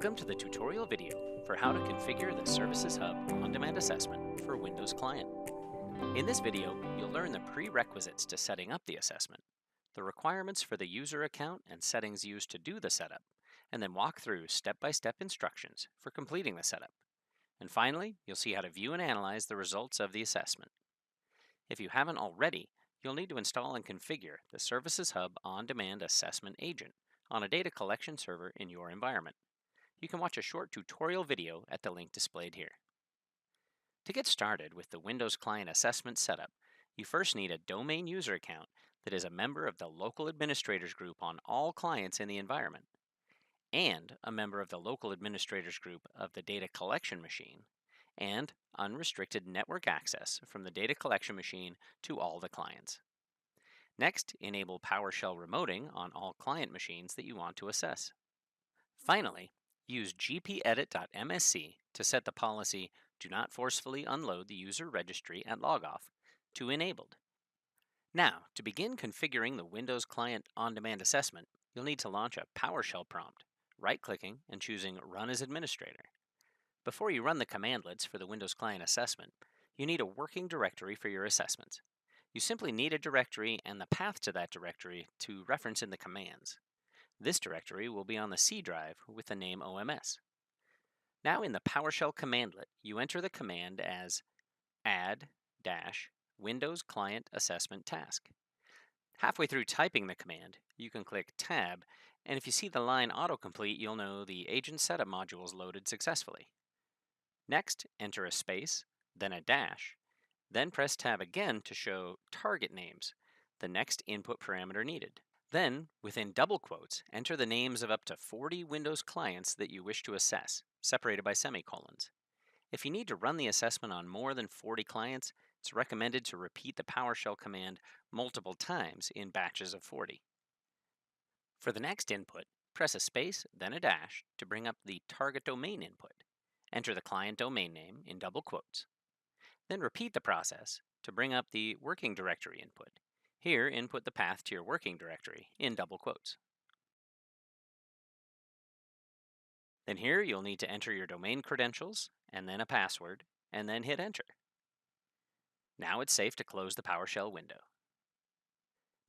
Welcome to the tutorial video for how to configure the Services Hub on-demand assessment for Windows Client. In this video, you'll learn the prerequisites to setting up the assessment, the requirements for the user account and settings used to do the setup, and then walk through step-by-step instructions for completing the setup. And finally, you'll see how to view and analyze the results of the assessment. If you haven't already, you'll need to install and configure the Services Hub on-demand assessment agent on a data collection server in your environment. You can watch a short tutorial video at the link displayed here. To get started with the Windows Client Assessment setup, you first need a domain user account that is a member of the local administrators group on all clients in the environment, and a member of the local administrators group of the data collection machine, and unrestricted network access from the data collection machine to all the clients. Next, enable PowerShell remoting on all client machines that you want to assess. Finally, use gpedit.msc to set the policy "Do not forcefully unload the user registry at logoff" to enabled. Now, to begin configuring the Windows Client on-demand assessment, you'll need to launch a PowerShell prompt, right-clicking and choosing Run as Administrator. Before you run the commandlets for the Windows Client assessment, you need a working directory for your assessments. You simply need a directory and the path to that directory to reference in the commands. This directory will be on the C drive with the name OMS. Now in the PowerShell commandlet, you enter the command as add-Windows Client Assessment Task. Halfway through typing the command, you can click Tab, and if you see the line autocomplete, you'll know the agent setup module is loaded successfully. Next, enter a space, then a dash, then press Tab again to show target names, the next input parameter needed. Then, within double quotes, enter the names of up to 40 Windows clients that you wish to assess, separated by semicolons. If you need to run the assessment on more than 40 clients, it's recommended to repeat the PowerShell command multiple times in batches of 40. For the next input, press a space, then a dash to bring up the target domain input. Enter the client domain name in double quotes. Then repeat the process to bring up the working directory input. Here, input the path to your working directory in double quotes. Then here, you'll need to enter your domain credentials, and then a password, and then hit enter. Now it's safe to close the PowerShell window.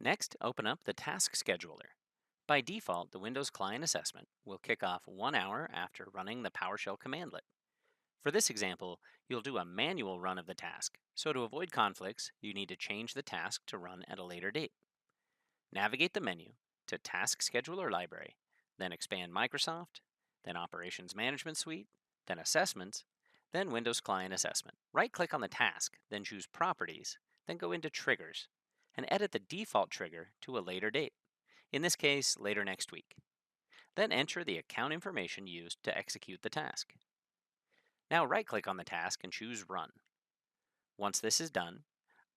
Next, open up the Task Scheduler. By default, the Windows Client Assessment will kick off 1 hour after running the PowerShell commandlet. For this example, you'll do a manual run of the task, so to avoid conflicts, you need to change the task to run at a later date. Navigate the menu to Task Scheduler Library, then expand Microsoft, then Operations Management Suite, then Assessments, then Windows Client Assessment. Right-click on the task, then choose Properties, then go into Triggers, and edit the default trigger to a later date, in this case, later next week. Then enter the account information used to execute the task. Now right-click on the task and choose Run. Once this is done,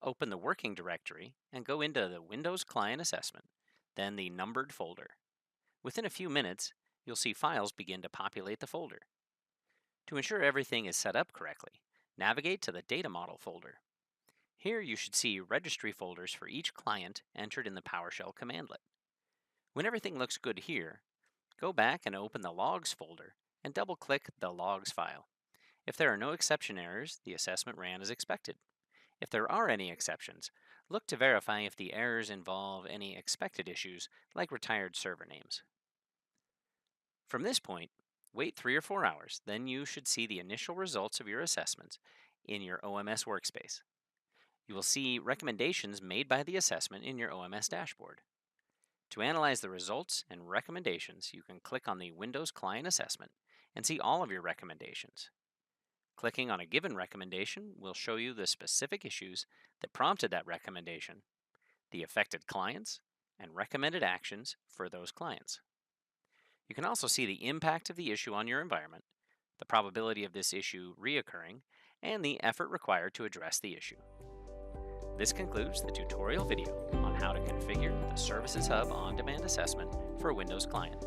open the working directory and go into the Windows Client Assessment, then the numbered folder. Within a few minutes, you'll see files begin to populate the folder. To ensure everything is set up correctly, navigate to the Data Model folder. Here you should see registry folders for each client entered in the PowerShell commandlet. When everything looks good here, go back and open the Logs folder and double-click the Logs file. If there are no exception errors, the assessment ran as expected. If there are any exceptions, look to verify if the errors involve any expected issues like retired server names. From this point, wait 3 or 4 hours, then you should see the initial results of your assessments in your OMS workspace. You will see recommendations made by the assessment in your OMS dashboard. To analyze the results and recommendations, you can click on the Windows Client Assessment and see all of your recommendations. Clicking on a given recommendation will show you the specific issues that prompted that recommendation, the affected clients, and recommended actions for those clients. You can also see the impact of the issue on your environment, the probability of this issue reoccurring, and the effort required to address the issue. This concludes the tutorial video on how to configure the Services Hub on-demand assessment for Windows Client.